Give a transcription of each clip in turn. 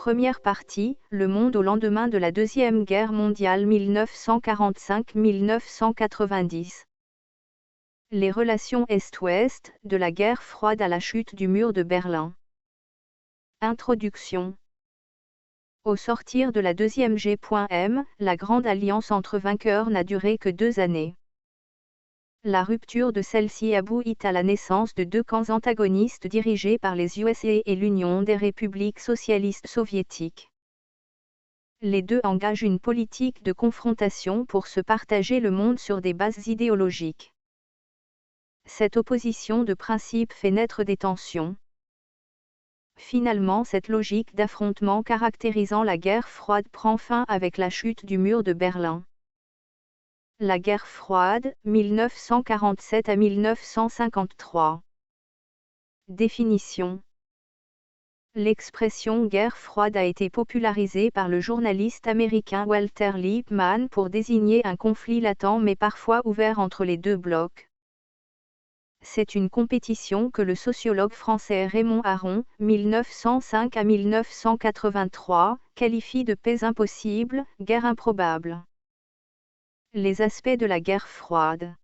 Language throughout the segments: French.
Première partie, le monde au lendemain de la Deuxième Guerre mondiale 1945-1990. Les relations Est-Ouest, de la guerre froide à la chute du mur de Berlin. Introduction. Au sortir de la deuxième G.M., la grande alliance entre vainqueurs n'a duré que 2 années. La rupture de celle-ci aboutit à la naissance de 2 camps antagonistes dirigés par les USA et l'Union des républiques socialistes soviétiques. Les deux engagent une politique de confrontation pour se partager le monde sur des bases idéologiques. Cette opposition de principe fait naître des tensions. Finalement, cette logique d'affrontement caractérisant la guerre froide prend fin avec la chute du mur de Berlin. La guerre froide, 1947 à 1953. Définition. L'expression guerre froide a été popularisée par le journaliste américain Walter Lippmann pour désigner un conflit latent mais parfois ouvert entre les deux blocs. C'est une compétition que le sociologue français Raymond Aron, 1905 à 1983, qualifie de paix impossible, guerre improbable. Les aspects de la guerre froide.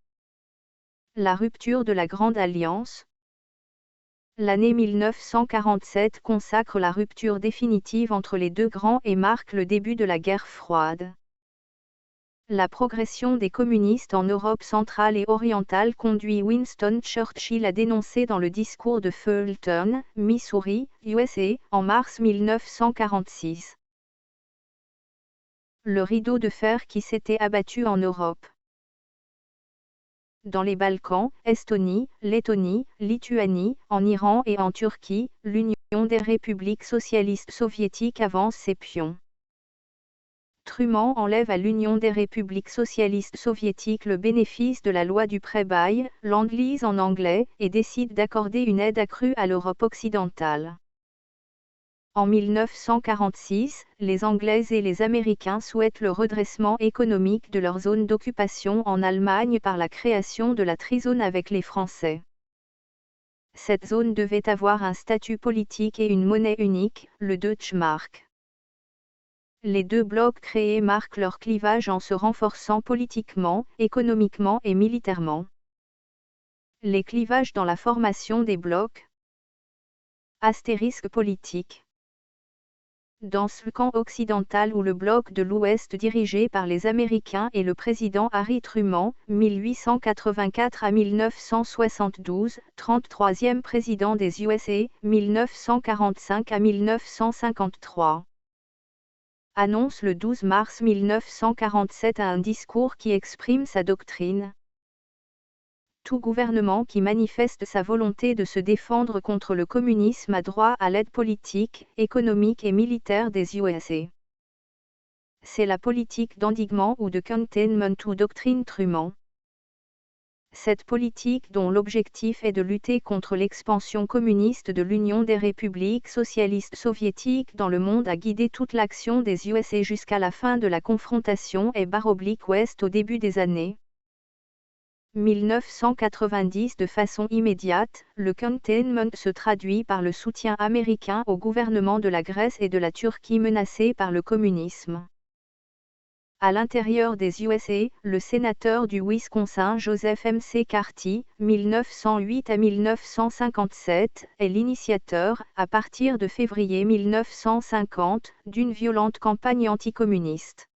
La rupture de la Grande Alliance. L'année 1947 consacre la rupture définitive entre les deux grands et marque le début de la guerre froide. La progression des communistes en Europe centrale et orientale conduit Winston Churchill à dénoncer dans le discours de Fulton, Missouri, USA, en mars 1946. Le rideau de fer qui s'était abattu en Europe. Dans les Balkans, Estonie, Lettonie, Lituanie, en Iran et en Turquie, l'Union des républiques socialistes soviétiques avance ses pions. Truman enlève à l'Union des républiques socialistes soviétiques le bénéfice de la loi du prêt-bail, Land-Lease en anglais, et décide d'accorder une aide accrue à l'Europe occidentale. En 1946, les Anglais et les Américains souhaitent le redressement économique de leur zone d'occupation en Allemagne par la création de la trizone avec les Français. Cette zone devait avoir un statut politique et une monnaie unique, le Deutsche Mark. Les deux blocs créés marquent leur clivage en se renforçant politiquement, économiquement et militairement. Les clivages dans la formation des blocs. Astérisque politique. Dans ce camp occidental où le bloc de l'Ouest dirigé par les Américains et le président Harry Truman, 1884 à 1972, 33e président des USA, 1945 à 1953. Annonce le 12 mars 1947 à un discours qui exprime sa doctrine. Tout gouvernement qui manifeste sa volonté de se défendre contre le communisme a droit à l'aide politique, économique et militaire des USA. C'est la politique d'endiguement ou de containment ou doctrine Truman. Cette politique dont l'objectif est de lutter contre l'expansion communiste de l'Union des républiques socialistes soviétiques dans le monde a guidé toute l'action des USA jusqu'à la fin de la confrontation Est-Ouest au début des années 1990. De façon immédiate, le containment se traduit par le soutien américain au gouvernement de la Grèce et de la Turquie menacés par le communisme. À l'intérieur des USA, le sénateur du Wisconsin Joseph McCarthy, 1908 à 1957, est l'initiateur, à partir de février 1950, d'une violente campagne anticommuniste.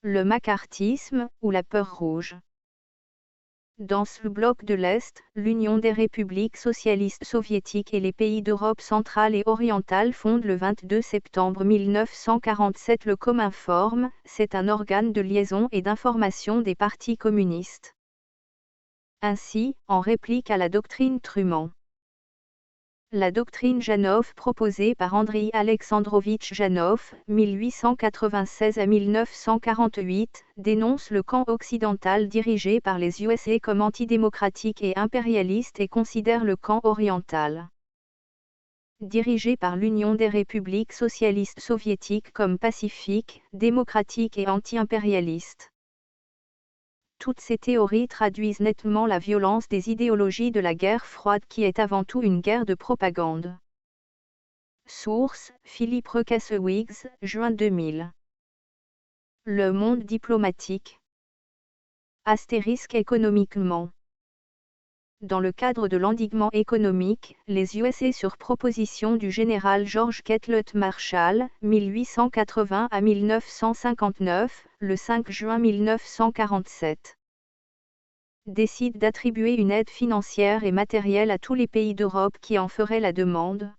Le macartisme, ou la peur rouge. Dans le bloc de l'Est, l'Union des républiques socialistes soviétiques et les pays d'Europe centrale et orientale fondent le 22 septembre 1947 le Cominform, c'est un organe de liaison et d'information des partis communistes. Ainsi, en réplique à la doctrine Truman. La doctrine Janov proposée par Andriy Alexandrovitch Janov, 1896 à 1948, dénonce le camp occidental dirigé par les USA comme antidémocratique et impérialiste et considère le camp oriental dirigé par l'Union des républiques socialistes soviétiques comme pacifique, démocratique et anti-impérialiste. Toutes ces théories traduisent nettement la violence des idéologies de la guerre froide qui est avant tout une guerre de propagande. Source, Philippe Recassewigs, juin 2000. Le Monde diplomatique. Astérisque économiquement. Dans le cadre de l'endiguement économique, les USA sur proposition du général George Catlett Marshall, 1880 à 1959, le 5 juin 1947, décident d'attribuer une aide financière et matérielle à tous les pays d'Europe qui en feraient la demande.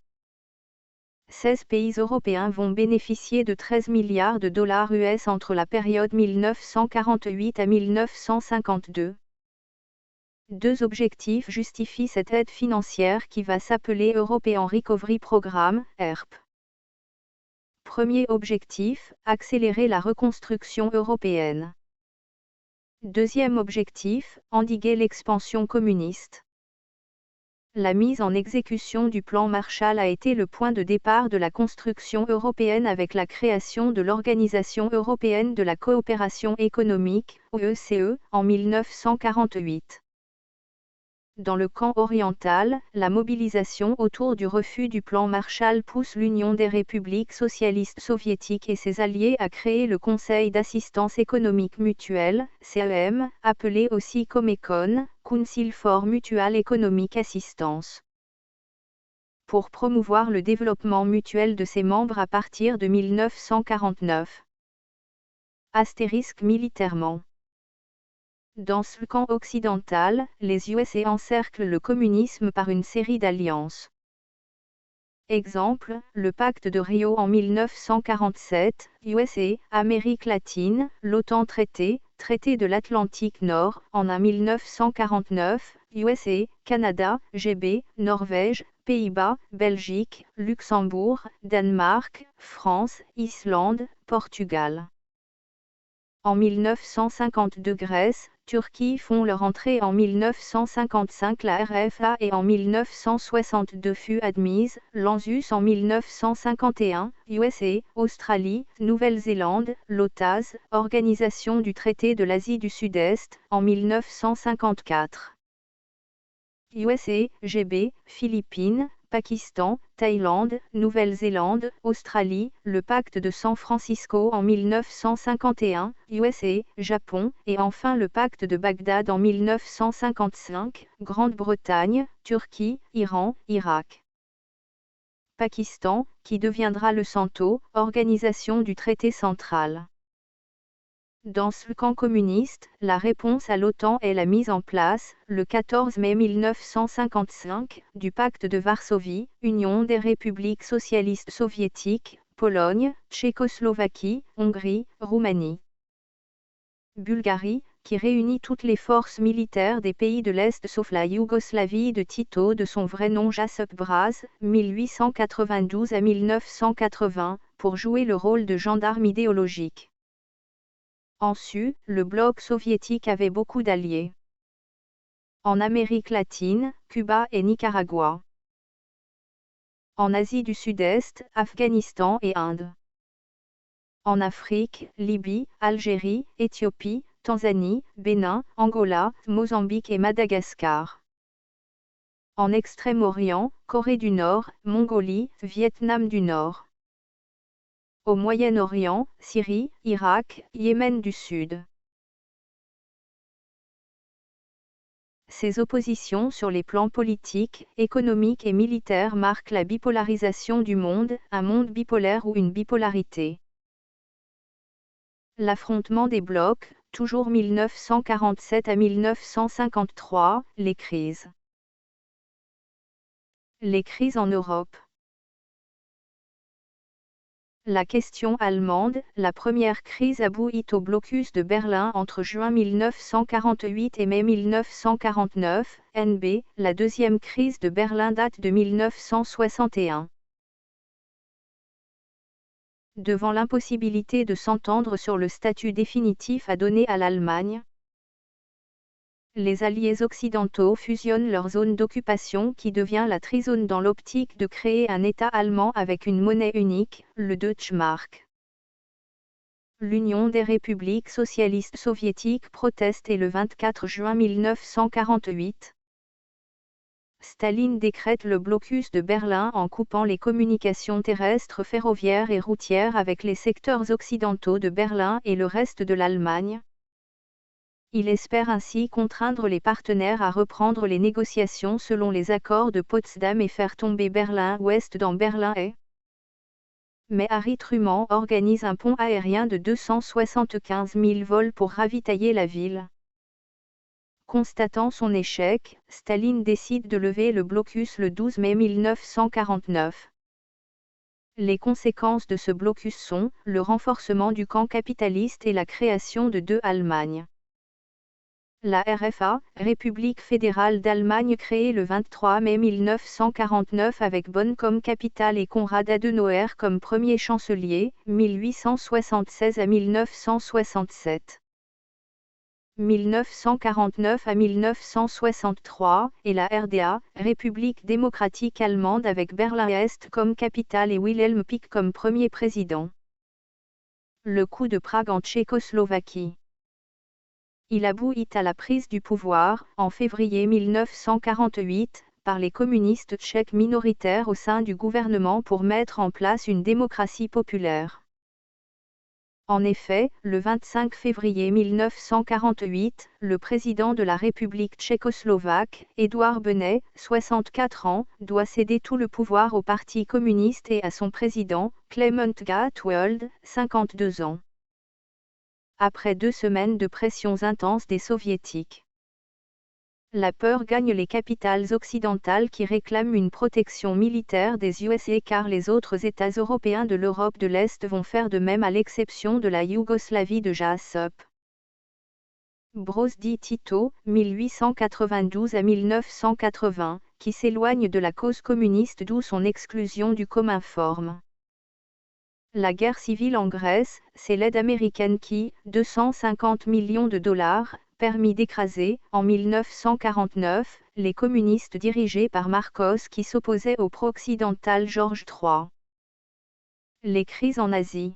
16 pays européens vont bénéficier de 13 milliards de dollars US entre la période 1948 à 1952. Deux objectifs justifient cette aide financière qui va s'appeler European Recovery Programme, ERP. Premier objectif, accélérer la reconstruction européenne. Deuxième objectif, endiguer l'expansion communiste. La mise en exécution du plan Marshall a été le point de départ de la construction européenne avec la création de l'Organisation européenne de la coopération économique, OECE, en 1948. Dans le camp oriental, la mobilisation autour du refus du plan Marshall pousse l'Union des républiques socialistes soviétiques et ses alliés à créer le Conseil d'assistance économique mutuelle, CEM, appelé aussi Comecon, Council for Mutual Economic Assistance, pour promouvoir le développement mutuel de ses membres à partir de 1949. Astérisque militairement. Dans ce camp occidental, les USA encerclent le communisme par une série d'alliances. Exemple, le pacte de Rio en 1947, USA, Amérique latine, l'OTAN traité de l'Atlantique Nord, en 1949, USA, Canada, GB, Norvège, Pays-Bas, Belgique, Luxembourg, Danemark, France, Islande, Portugal. En 1952 Grèce, Turquie font leur entrée en 1955 la RFA et en 1962 fut admise, l'ANZUS en 1951, USA, Australie, Nouvelle-Zélande, l'OTAS, Organisation du traité de l'Asie du Sud-Est, en 1954. USA, GB, Philippines, Pakistan, Thaïlande, Nouvelle-Zélande, Australie, le pacte de San Francisco en 1951, USA, Japon, et enfin le pacte de Bagdad en 1955, Grande-Bretagne, Turquie, Iran, Irak. Pakistan, qui deviendra le CENTO, Organisation du traité central. Dans ce camp communiste, la réponse à l'OTAN est la mise en place, le 14 mai 1955, du pacte de Varsovie, Union des républiques socialistes soviétiques, Pologne, Tchécoslovaquie, Hongrie, Roumanie, Bulgarie, qui réunit toutes les forces militaires des pays de l'Est sauf la Yougoslavie de Tito de son vrai nom Josip Broz, 1892 à 1980, pour jouer le rôle de gendarme idéologique. En Su, le bloc soviétique avait beaucoup d'alliés. En Amérique latine, Cuba et Nicaragua. En Asie du Sud-Est, Afghanistan et Inde. En Afrique, Libye, Algérie, Éthiopie, Tanzanie, Bénin, Angola, Mozambique et Madagascar. En Extrême-Orient, Corée du Nord, Mongolie, Vietnam du Nord. Au Moyen-Orient, Syrie, Irak, Yémen du Sud. Ces oppositions sur les plans politiques, économiques et militaires marquent la bipolarisation du monde, un monde bipolaire ou une bipolarité. L'affrontement des blocs, toujours 1947 à 1953, les crises. Les crises en Europe. La question allemande, la première crise aboutit au blocus de Berlin entre juin 1948 et mai 1949, NB, la deuxième crise de Berlin date de 1961. Devant l'impossibilité de s'entendre sur le statut définitif à donner à l'Allemagne, les alliés occidentaux fusionnent leur zone d'occupation qui devient la trizone dans l'optique de créer un État allemand avec une monnaie unique, le Deutsche Mark. L'Union des républiques socialistes soviétiques proteste et le 24 juin 1948, Staline décrète le blocus de Berlin en coupant les communications terrestres, ferroviaires et routières avec les secteurs occidentaux de Berlin et le reste de l'Allemagne. Il espère ainsi contraindre les partenaires à reprendre les négociations selon les accords de Potsdam et faire tomber Berlin-Ouest dans Berlin-Est. Mais Harry Truman organise un pont aérien de 275 000 vols pour ravitailler la ville. Constatant son échec, Staline décide de lever le blocus le 12 mai 1949. Les conséquences de ce blocus sont le renforcement du camp capitaliste et la création de deux Allemagnes. La RFA, République fédérale d'Allemagne créée le 23 mai 1949 avec Bonn comme capitale et Konrad Adenauer comme premier chancelier, 1876 à 1967. 1949 à 1963, et la RDA, République démocratique allemande avec Berlin-Est comme capitale et Wilhelm Pieck comme premier président. Le coup de Prague en Tchécoslovaquie. Il aboutit à la prise du pouvoir, en février 1948, par les communistes tchèques minoritaires au sein du gouvernement pour mettre en place une démocratie populaire. En effet, le 25 février 1948, le président de la République tchécoslovaque, Édouard Benet, 64 ans, doit céder tout le pouvoir au Parti communiste et à son président, Klement Gottwald, 52 ans. Après 2 semaines de pressions intenses des soviétiques, la peur gagne les capitales occidentales qui réclament une protection militaire des USA car les autres États européens de l'Europe de l'Est vont faire de même à l'exception de la Yougoslavie de Jacop Broz Tito, 1892 à 1980, qui s'éloigne de la cause communiste d'où son exclusion du Cominform. La guerre civile en Grèce, c'est l'aide américaine qui, 250 millions de dollars, permis d'écraser, en 1949, les communistes dirigés par Marcos qui s'opposaient au pro-occidental George III. Les crises en Asie.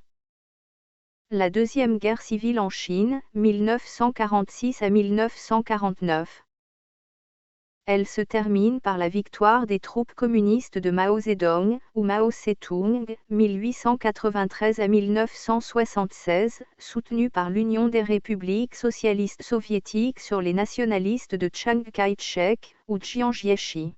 La Deuxième Guerre civile en Chine, 1946 à 1949. Elle se termine par la victoire des troupes communistes de Mao Zedong, ou Mao Tse-tung, 1893 à 1976, soutenue par l'Union des républiques socialistes soviétiques sur les nationalistes de Chiang Kai-shek, ou Jiang Jiechi.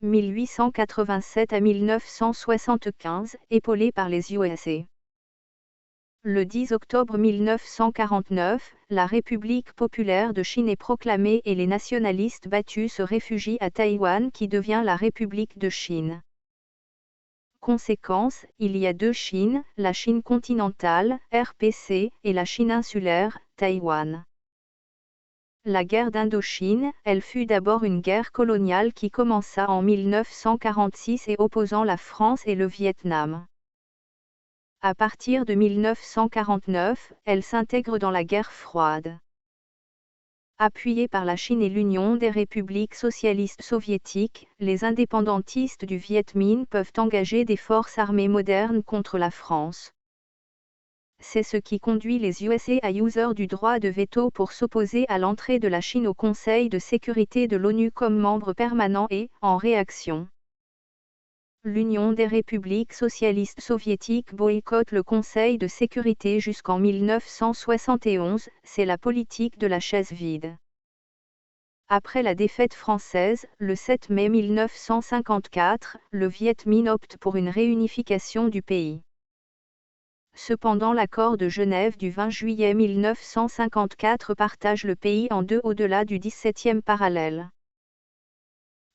1887 à 1975, épaulée par les USA. Le 10 octobre 1949, la République populaire de Chine est proclamée et les nationalistes battus se réfugient à Taïwan qui devient la République de Chine. Conséquence, il y a deux Chines, la Chine continentale, RPC, et la Chine insulaire, Taïwan. La guerre d'Indochine, elle fut d'abord une guerre coloniale qui commença en 1946 et opposant la France et le Vietnam. À partir de 1949, elle s'intègre dans la guerre froide. Appuyée par la Chine et l'Union des républiques socialistes soviétiques, les indépendantistes du Viet Minh peuvent engager des forces armées modernes contre la France. C'est ce qui conduit les USA à user du droit de veto pour s'opposer à l'entrée de la Chine au Conseil de sécurité de l'ONU comme membre permanent et, en réaction, l'Union des républiques socialistes soviétiques boycotte le Conseil de sécurité jusqu'en 1971, c'est la politique de la chaise vide. Après la défaite française, le 7 mai 1954, le Viet Minh opte pour une réunification du pays. Cependant l'accord de Genève du 20 juillet 1954 partage le pays en deux au-delà du 17e parallèle.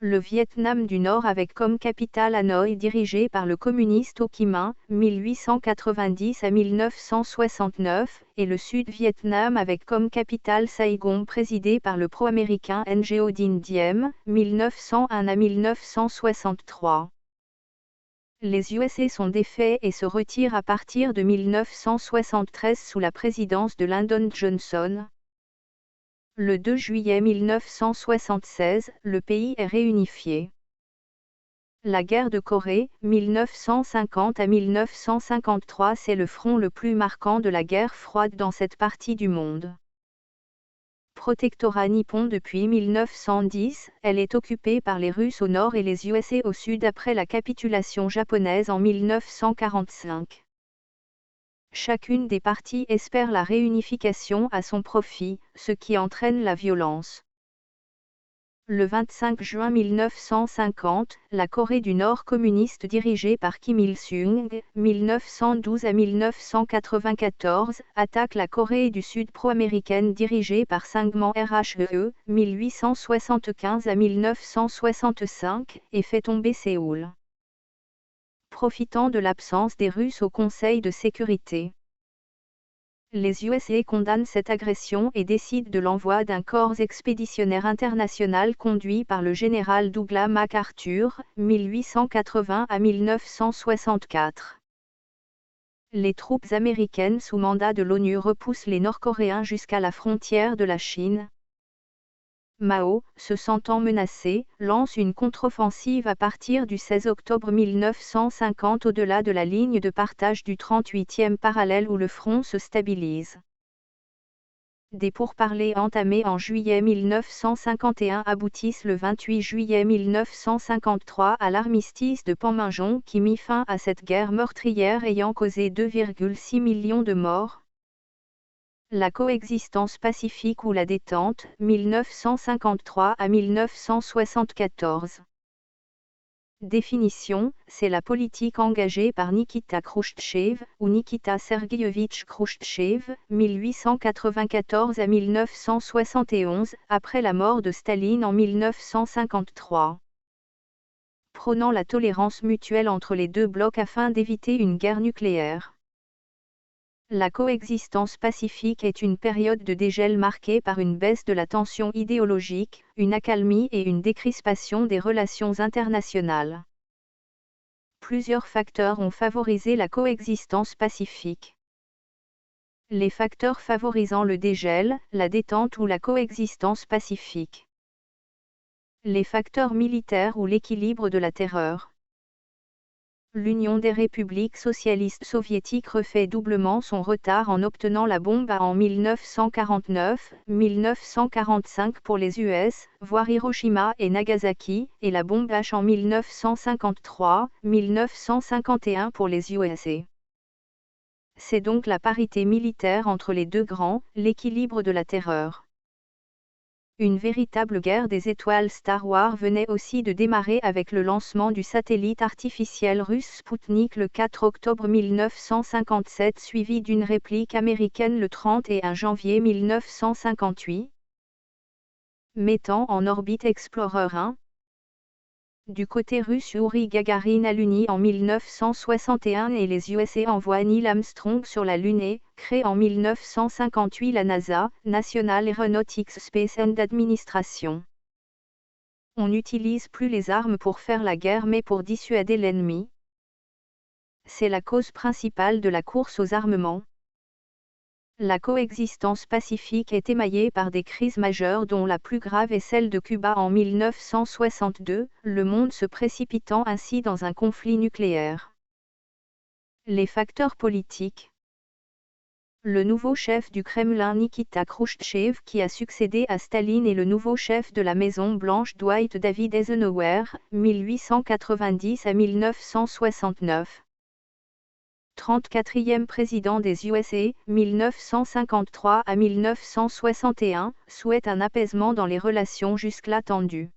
Le Vietnam du Nord avec comme capitale Hanoï dirigé par le communiste Ho Chi Minh, 1890 à 1969, et le Sud-Vietnam avec comme capitale Saigon présidé par le pro-américain Ngo Dinh Diem, 1901 à 1963. Les USA sont défaits et se retirent à partir de 1973 sous la présidence de Lyndon Johnson. Le 2 juillet 1976, le pays est réunifié. La guerre de Corée, 1950 à 1953, c'est le front le plus marquant de la guerre froide dans cette partie du monde. Protectorat nippon depuis 1910, elle est occupée par les Russes au nord et les USA au sud après la capitulation japonaise en 1945. Chacune des parties espère la réunification à son profit, ce qui entraîne la violence. Le 25 juin 1950, la Corée du Nord communiste dirigée par Kim Il-sung, 1912 à 1994, attaque la Corée du Sud pro-américaine dirigée par Syngman Rhee, 1875 à 1965, et fait tomber Séoul. Profitant de l'absence des Russes au Conseil de sécurité, les USA condamnent cette agression et décident de l'envoi d'un corps expéditionnaire international conduit par le général Douglas MacArthur, 1880 à 1964. Les troupes américaines sous mandat de l'ONU repoussent les Nord-Coréens jusqu'à la frontière de la Chine. Mao, se sentant menacé, lance une contre-offensive à partir du 16 octobre 1950 au-delà de la ligne de partage du 38e parallèle où le front se stabilise. Des pourparlers entamés en juillet 1951 aboutissent le 28 juillet 1953 à l'armistice de Panmunjom qui mit fin à cette guerre meurtrière ayant causé 2,6 millions de morts. La coexistence pacifique ou la détente, 1953 à 1974. Définition, c'est la politique engagée par Nikita Khrouchtchev, ou Nikita Sergueïevitch Khrouchtchev, 1894 à 1971, après la mort de Staline en 1953. Prônant la tolérance mutuelle entre les deux blocs afin d'éviter une guerre nucléaire. La coexistence pacifique est une période de dégel marquée par une baisse de la tension idéologique, une accalmie et une décrispation des relations internationales. Plusieurs facteurs ont favorisé la coexistence pacifique. Les facteurs favorisant le dégel, la détente ou la coexistence pacifique. Les facteurs militaires ou l'équilibre de la terreur. L'Union des républiques socialistes soviétiques refait doublement son retard en obtenant la bombe en 1949, 1945 pour les US, voire Hiroshima et Nagasaki, et la bombe H en 1953, 1951 pour les USA. C'est donc la parité militaire entre les deux grands, l'équilibre de la terreur. Une véritable guerre des étoiles Star Wars venait aussi de démarrer avec le lancement du satellite artificiel russe Sputnik le 4 octobre 1957 suivi d'une réplique américaine le 31 janvier 1958, mettant en orbite Explorer 1. Du côté russe, Yuri Gagarin à l'Uni en 1961 et les USA envoient Neil Armstrong sur la Lune et, créée en 1958 la NASA, National Aeronautics Space and Administration. On n'utilise plus les armes pour faire la guerre mais pour dissuader l'ennemi. C'est la cause principale de la course aux armements. La coexistence pacifique est émaillée par des crises majeures dont la plus grave est celle de Cuba en 1962, le monde se précipitant ainsi dans un conflit nucléaire. Les facteurs politiques. Le nouveau chef du Kremlin Nikita Khrouchtchev qui a succédé à Staline et le nouveau chef de la Maison Blanche Dwight David Eisenhower, 1890 à 1969. 34e président des USA, 1953 à 1961, souhaite un apaisement dans les relations jusque-là tendues.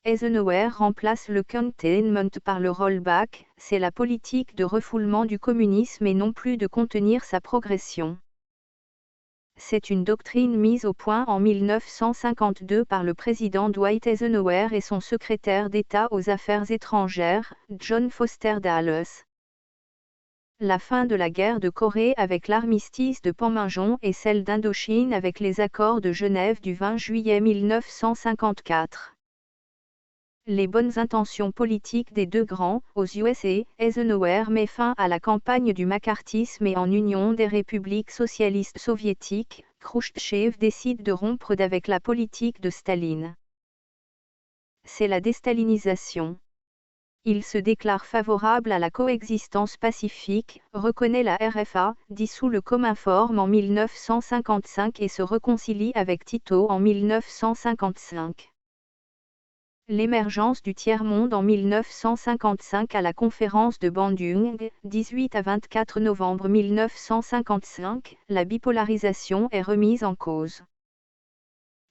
Eisenhower remplace le containment par le rollback, c'est la politique de refoulement du communisme et non plus de contenir sa progression. C'est une doctrine mise au point en 1952 par le président Dwight Eisenhower et son secrétaire d'État aux Affaires étrangères, John Foster Dulles. La fin de la guerre de Corée avec l'armistice de Panmunjom et celle d'Indochine avec les accords de Genève du 20 juillet 1954. Les bonnes intentions politiques des deux grands, aux USA, Eisenhower met fin à la campagne du macartisme et en Union des républiques socialistes soviétiques, Khrouchtchev décide de rompre avec la politique de Staline. C'est la déstalinisation. Il se déclare favorable à la coexistence pacifique, reconnaît la RFA, dissout le Cominform en 1955 et se réconcilie avec Tito en 1955. L'émergence du tiers-monde en 1955 à la conférence de Bandung, 18 à 24 novembre 1955, la bipolarisation est remise en cause.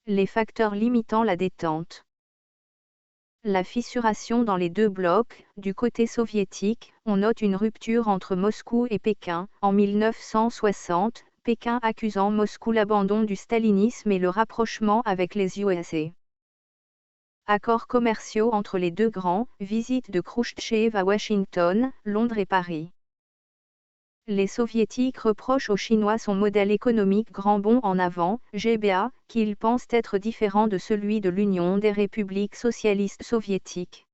Les facteurs limitant la détente. La fissuration dans les deux blocs, du côté soviétique, on note une rupture entre Moscou et Pékin, en 1960, Pékin accusant Moscou l'abandon du stalinisme et le rapprochement avec les USA. Accords commerciaux entre les deux grands, visite de Khrouchtchev à Washington, Londres et Paris. Les soviétiques reprochent aux Chinois son modèle économique grand bond en avant, GBA, qu'ils pensent être différent de celui de l'Union des républiques socialistes soviétiques.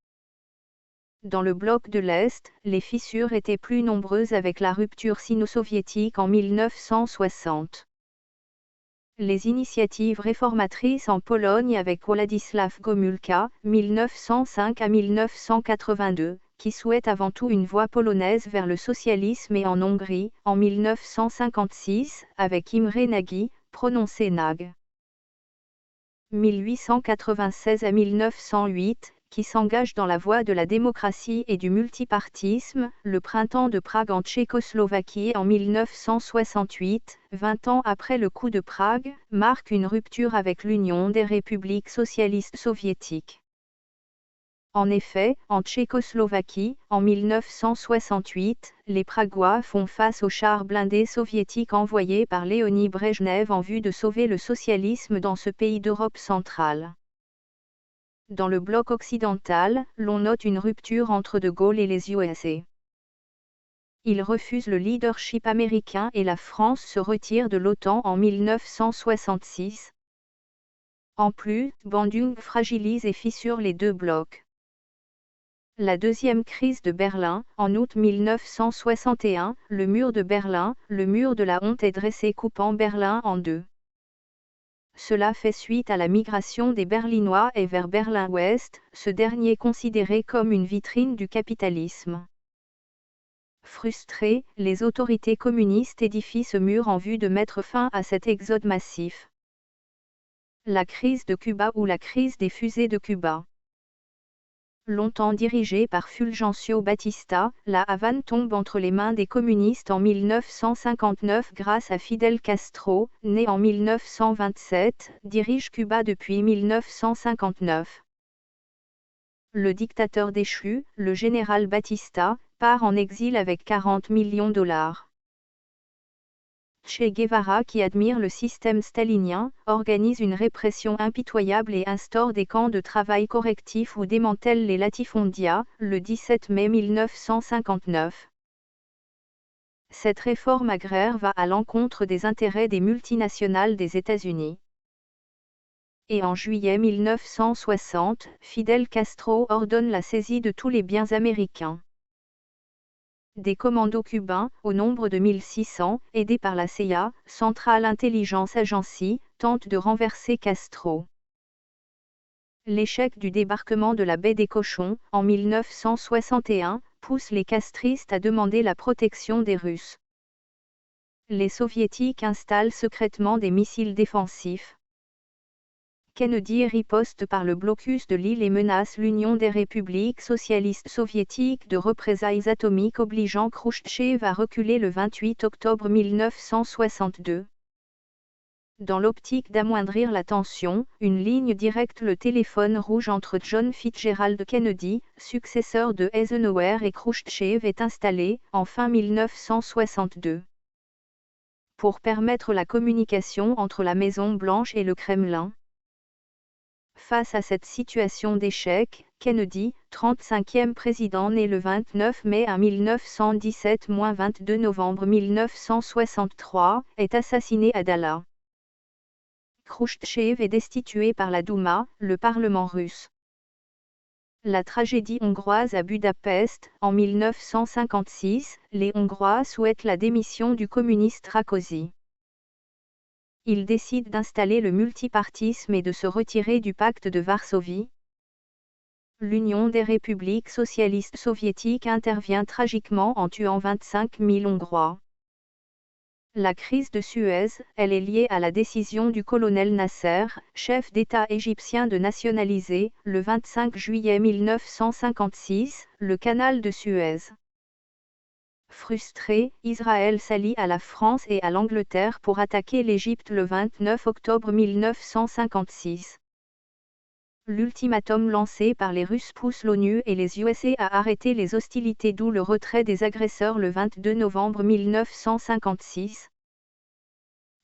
Dans le bloc de l'Est, les fissures étaient plus nombreuses avec la rupture sino-soviétique en 1960. Les initiatives réformatrices en Pologne avec Władysław Gomulka, 1905 à 1982, qui souhaite avant tout une voie polonaise vers le socialisme, et en Hongrie, en 1956, avec Imre Nagy, prononcé Nag. 1896 à 1908, qui s'engage dans la voie de la démocratie et du multipartisme, le printemps de Prague en Tchécoslovaquie en 1968, 20 ans après le coup de Prague, marque une rupture avec l'Union des républiques socialistes soviétiques. En effet, en Tchécoslovaquie, en 1968, les Pragois font face aux chars blindés soviétiques envoyés par Léonid Brejnev en vue de sauver le socialisme dans ce pays d'Europe centrale. Dans le bloc occidental, l'on note une rupture entre De Gaulle et les USA. Il refuse le leadership américain et la France se retire de l'OTAN en 1966. En plus, Bandung fragilise et fissure les deux blocs. La deuxième crise de Berlin, en août 1961, le mur de Berlin, le mur de la honte est dressé coupant Berlin en deux. Cela fait suite à la migration des Berlinois et vers Berlin-Ouest, ce dernier considéré comme une vitrine du capitalisme. Frustrés, les autorités communistes édifient ce mur en vue de mettre fin à cet exode massif. La crise de Cuba ou la crise des fusées de Cuba. Longtemps dirigée par Fulgencio Batista, la Havane tombe entre les mains des communistes en 1959 grâce à Fidel Castro, né en 1927, dirige Cuba depuis 1959. Le dictateur déchu, le général Batista, part en exil avec 40 millions de dollars. Che Guevara, qui admire le système stalinien, organise une répression impitoyable et instaure des camps de travail correctifs où démantèle les latifondia, le 17 mai 1959. Cette réforme agraire va à l'encontre des intérêts des multinationales des États-Unis. Et en juillet 1960, Fidel Castro ordonne la saisie de tous les biens américains. Des commandos cubains, au nombre de 1600, aidés par la CIA, Central Intelligence Agency, tentent de renverser Castro. L'échec du débarquement de la baie des Cochons, en 1961, pousse les castristes à demander la protection des Russes. Les Soviétiques installent secrètement des missiles défensifs. Kennedy riposte par le blocus de l'île et menace l'Union des républiques socialistes soviétiques de représailles atomiques, obligeant Khrouchtchev à reculer le 28 octobre 1962. Dans l'optique d'amoindrir la tension, une ligne directe, le téléphone rouge entre John Fitzgerald Kennedy, successeur de Eisenhower, et Khrouchtchev est installée, en fin 1962. Pour permettre la communication entre la Maison-Blanche et le Kremlin. Face à cette situation d'échec, Kennedy, 35e président né le 29 mai 1917-22 novembre 1963, est assassiné à Dallas. Khrouchtchev est destitué par la Douma, le Parlement russe. La tragédie hongroise à Budapest, en 1956, les Hongrois souhaitent la démission du communiste Rákosi. Il décide d'installer le multipartisme et de se retirer du pacte de Varsovie. L'Union des républiques socialistes soviétiques intervient tragiquement en tuant 25 000 Hongrois. La crise de Suez, elle est liée à la décision du colonel Nasser, chef d'État égyptien de nationaliser, le 25 juillet 1956, le canal de Suez. Frustré, Israël s'allie à la France et à l'Angleterre pour attaquer l'Égypte le 29 octobre 1956. L'ultimatum lancé par les Russes pousse l'ONU et les USA à arrêter les hostilités, d'où le retrait des agresseurs le 22 novembre 1956.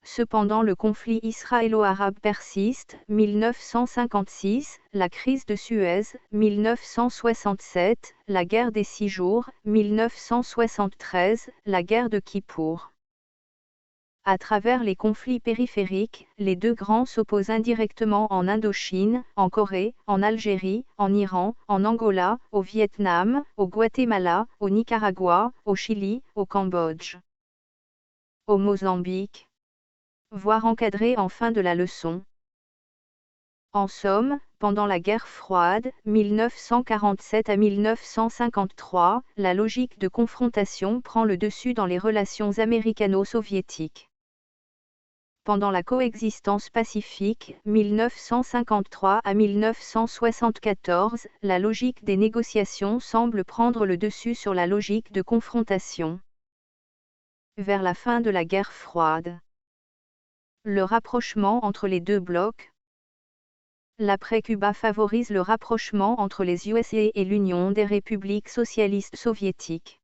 Cependant le conflit israélo-arabe persiste, 1956, la crise de Suez, 1967, la guerre des 6 jours, 1973, la guerre de Kippour. À travers les conflits périphériques, les deux grands s'opposent indirectement en Indochine, en Corée, en Algérie, en Iran, en Angola, au Vietnam, au Guatemala, au Nicaragua, au Chili, au Cambodge, au Mozambique. Voir encadré en fin de la leçon. En somme, pendant la guerre froide, 1947 à 1953, la logique de confrontation prend le dessus dans les relations américano-soviétiques. Pendant la coexistence pacifique, 1953 à 1974, la logique des négociations semble prendre le dessus sur la logique de confrontation. Vers la fin de la guerre froide, le rapprochement entre les deux blocs. L'après-Cuba favorise le rapprochement entre les USA et l'Union des républiques socialistes soviétiques.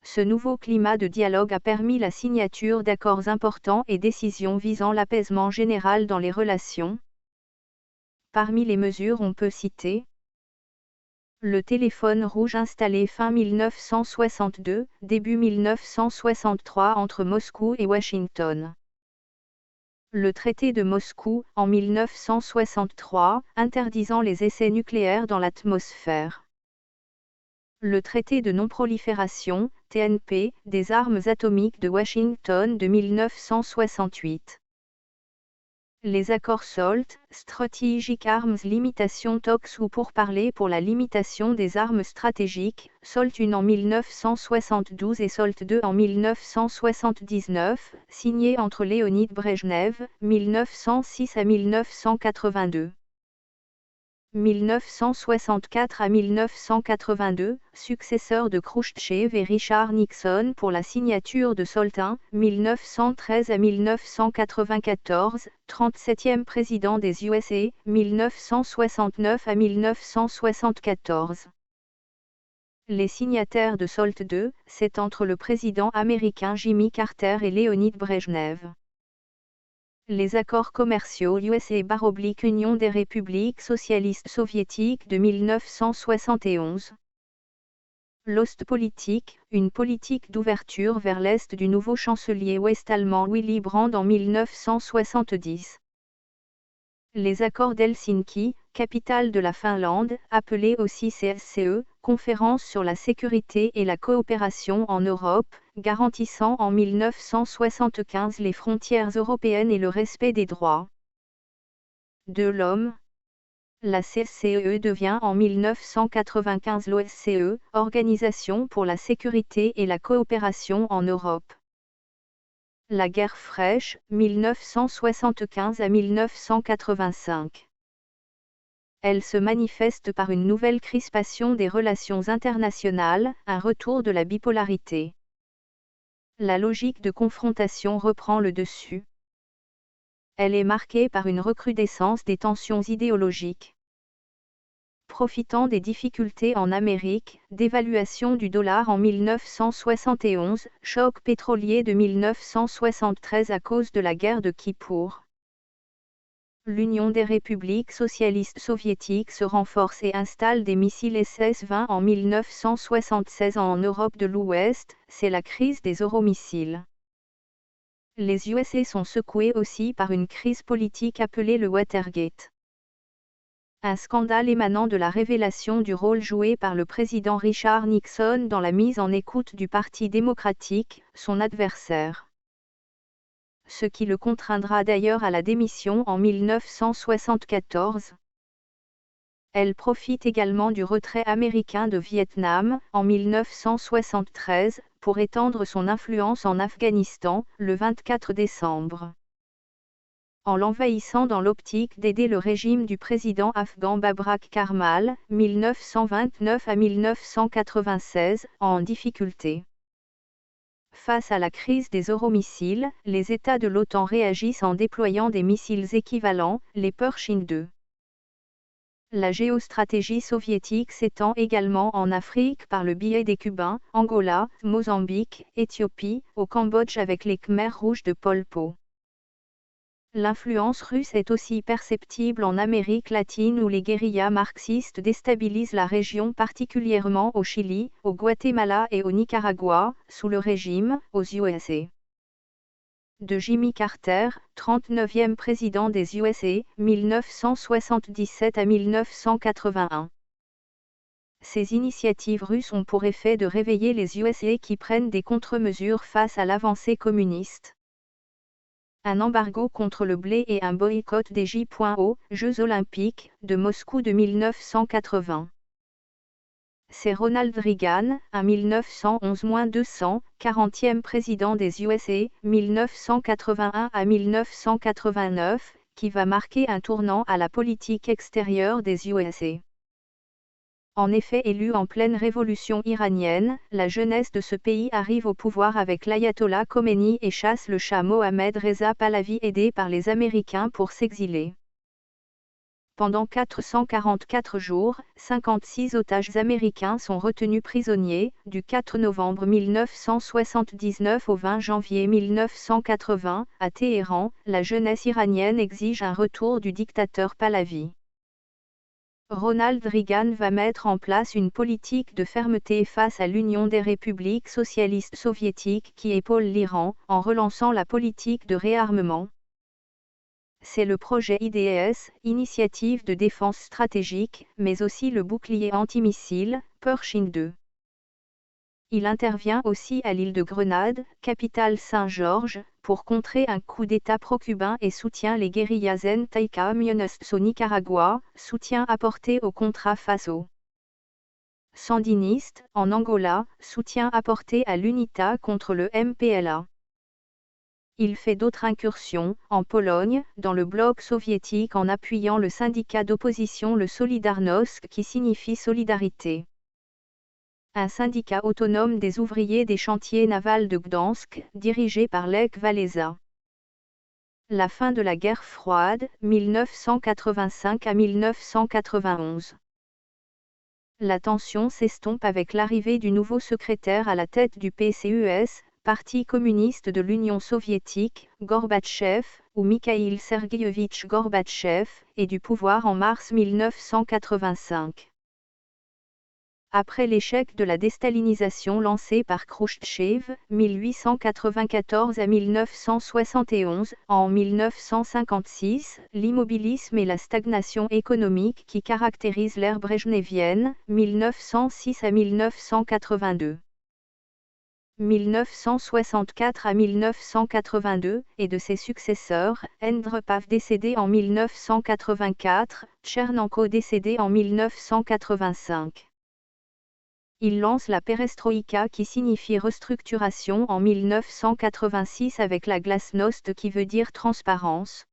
Ce nouveau climat de dialogue a permis la signature d'accords importants et décisions visant l'apaisement général dans les relations. Parmi les mesures on peut citer le téléphone rouge installé fin 1962, début 1963 entre Moscou et Washington. Le traité de Moscou, en 1963, interdisant les essais nucléaires dans l'atmosphère. Le traité de non-prolifération, TNP, des armes atomiques de Washington de 1968. Les accords SALT, Strategic Arms Limitation Talks ou pourparlers pour la limitation des armes stratégiques, SALT I en 1972 et SALT II en 1979, signés entre Léonid Brejnev, 1906 à 1982. 1964 à 1982, successeur de Khrouchtchev et Richard Nixon pour la signature de SALT I, 1913 à 1994, 37e président des USA, 1969 à 1974. Les signataires de SALT II, c'est entre le président américain Jimmy Carter et Léonid Brejnev. Les accords commerciaux USA/Union des républiques socialistes soviétiques de 1971. L'Ostpolitik, une politique d'ouverture vers l'Est du nouveau chancelier ouest-allemand Willy Brandt en 1970. Les accords d'Helsinki, capitale de la Finlande, appelée aussi CSCE, Conférence sur la sécurité et la coopération en Europe, garantissant en 1975 les frontières européennes et le respect des droits de l'homme. La CSCE devient en 1995 l'OSCE, Organisation pour la sécurité et la coopération en Europe. La guerre fraîche, 1975 à 1985. Elle se manifeste par une nouvelle crispation des relations internationales, un retour de la bipolarité. La logique de confrontation reprend le dessus. Elle est marquée par une recrudescence des tensions idéologiques. Profitant des difficultés en Amérique, dévaluation du dollar en 1971, choc pétrolier de 1973 à cause de la guerre de Kippour. L'Union des républiques socialistes soviétiques se renforce et installe des missiles SS-20 en 1976 en Europe de l'Ouest, c'est la crise des euromissiles. Les USA sont secoués aussi par une crise politique appelée le Watergate. Un scandale émanant de la révélation du rôle joué par le président Richard Nixon dans la mise en écoute du Parti démocratique, son adversaire. Ce qui le contraindra d'ailleurs à la démission en 1974. Elle profite également du retrait américain de Vietnam, en 1973, pour étendre son influence en Afghanistan, le 24 décembre. En l'envahissant dans l'optique d'aider le régime du président afghan Babrak Karmal, 1929 à 1996, en difficulté. Face à la crise des euromissiles, les États de l'OTAN réagissent en déployant des missiles équivalents, les Pershing II. La géostratégie soviétique s'étend également en Afrique par le biais des Cubains, Angola, Mozambique, Éthiopie, au Cambodge avec les Khmers rouges de Pol Pot. L'influence russe est aussi perceptible en Amérique latine où les guérillas marxistes déstabilisent la région particulièrement au Chili, au Guatemala et au Nicaragua, sous le régime, aux USA. De Jimmy Carter, 39e président des USA, 1977 à 1981. Ces initiatives russes ont pour effet de réveiller les USA qui prennent des contre-mesures face à l'avancée communiste. Un embargo contre le blé et un boycott des J.O. Jeux olympiques, de Moscou de 1980. C'est Ronald Reagan, un 1911-200, 40e président des USA, 1981 à 1989, qui va marquer un tournant à la politique extérieure des USA. En effet, élu en pleine révolution iranienne, la jeunesse de ce pays arrive au pouvoir avec l'ayatollah Khomeini et chasse le Shah Mohammad Reza Pahlavi aidé par les Américains pour s'exiler. Pendant 444 jours, 56 otages américains sont retenus prisonniers, du 4 novembre 1979 au 20 janvier 1980, à Téhéran, la jeunesse iranienne exige un retour du dictateur Pahlavi. Ronald Reagan va mettre en place une politique de fermeté face à l'Union des républiques socialistes soviétiques qui épaule l'Iran, en relançant la politique de réarmement. C'est le projet IDS, Initiative de défense stratégique, mais aussi le bouclier antimissile, Pershing II. Il intervient aussi à l'île de Grenade, capitale Saint-Georges, pour contrer un coup d'État pro-cubain et soutient les guérillas anti-camionistas au Nicaragua, soutien apporté au Contra Faso. Sandiniste, en Angola, soutien apporté à l'UNITA contre le MPLA. Il fait d'autres incursions, en Pologne, dans le bloc soviétique en appuyant le syndicat d'opposition le Solidarność qui signifie solidarité. Un syndicat autonome des ouvriers des chantiers navals de Gdansk, dirigé par Lech Walesa. La fin de la guerre froide, 1985 à 1991. La tension s'estompe avec l'arrivée du nouveau secrétaire à la tête du PCUS, Parti communiste de l'Union soviétique, Gorbatchev, ou Mikhaïl Sergueïevitch Gorbatchev, et du pouvoir en mars 1985. Après l'échec de la déstalinisation lancée par Khrouchtchev, 1894 à 1971, en 1956, l'immobilisme et la stagnation économique qui caractérisent l'ère brejnevienne, 1906 à 1982. 1964 à 1982, et de ses successeurs, Andropov décédé en 1984, Tchernenko décédé en 1985. Il lance la perestroïka qui signifie restructuration en 1986 avec la glasnost qui veut dire transparence.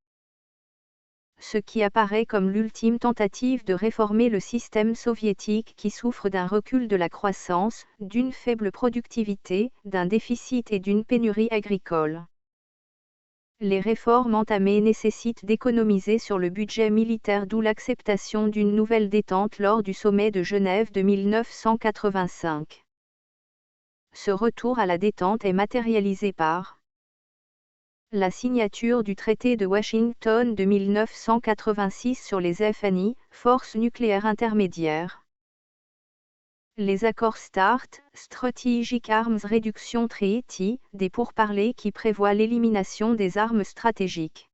Ce qui apparaît comme l'ultime tentative de réformer le système soviétique qui souffre d'un recul de la croissance, d'une faible productivité, d'un déficit et d'une pénurie agricole. Les réformes entamées nécessitent d'économiser sur le budget militaire d'où l'acceptation d'une nouvelle détente lors du sommet de Genève de 1985. Ce retour à la détente est matérialisé par la signature du traité de Washington de 1986 sur les FNI, Forces nucléaires intermédiaires. Les accords START, Strategic Arms Reduction Treaty, des pourparlers qui prévoient l'élimination des armes stratégiques.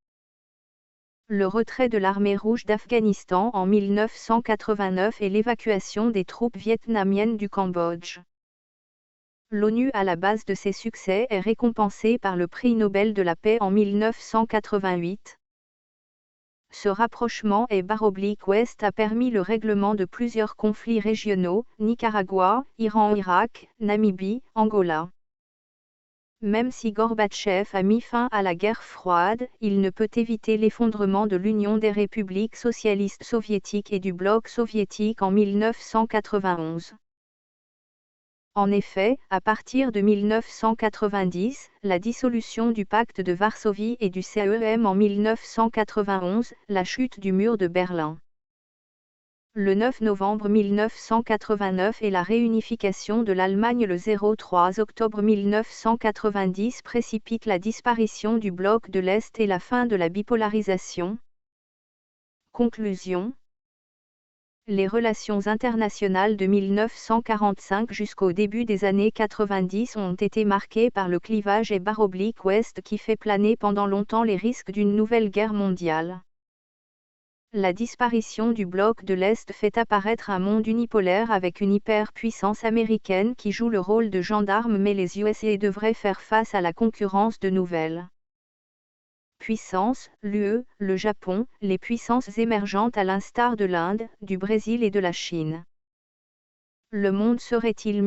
Le retrait de l'armée rouge d'Afghanistan en 1989 et l'évacuation des troupes vietnamiennes du Cambodge. L'ONU à la base de ses succès est récompensée par le prix Nobel de la paix en 1988. Ce rapprochement est /ouest a permis le règlement de plusieurs conflits régionaux, Nicaragua, Iran-Irak, Namibie, Angola. Même si Gorbatchev a mis fin à la guerre froide, il ne peut éviter l'effondrement de l'Union des républiques socialistes soviétiques et du bloc soviétique en 1991. En effet, à partir de 1990, la dissolution du pacte de Varsovie et du CEM en 1991, la chute du mur de Berlin. Le 9 novembre 1989 et la réunification de l'Allemagne le 03 octobre 1990 précipitent la disparition du bloc de l'Est et la fin de la bipolarisation. Conclusion. Les relations internationales de 1945 jusqu'au début des années 90 ont été marquées par le clivage est-ouest qui fait planer pendant longtemps les risques d'une nouvelle guerre mondiale. La disparition du bloc de l'Est fait apparaître un monde unipolaire avec une hyperpuissance américaine qui joue le rôle de gendarme, mais les USA devraient faire face à la concurrence de nouvelles puissances, l'UE, le Japon, les puissances émergentes à l'instar de l'Inde, du Brésil et de la Chine. Le monde serait-il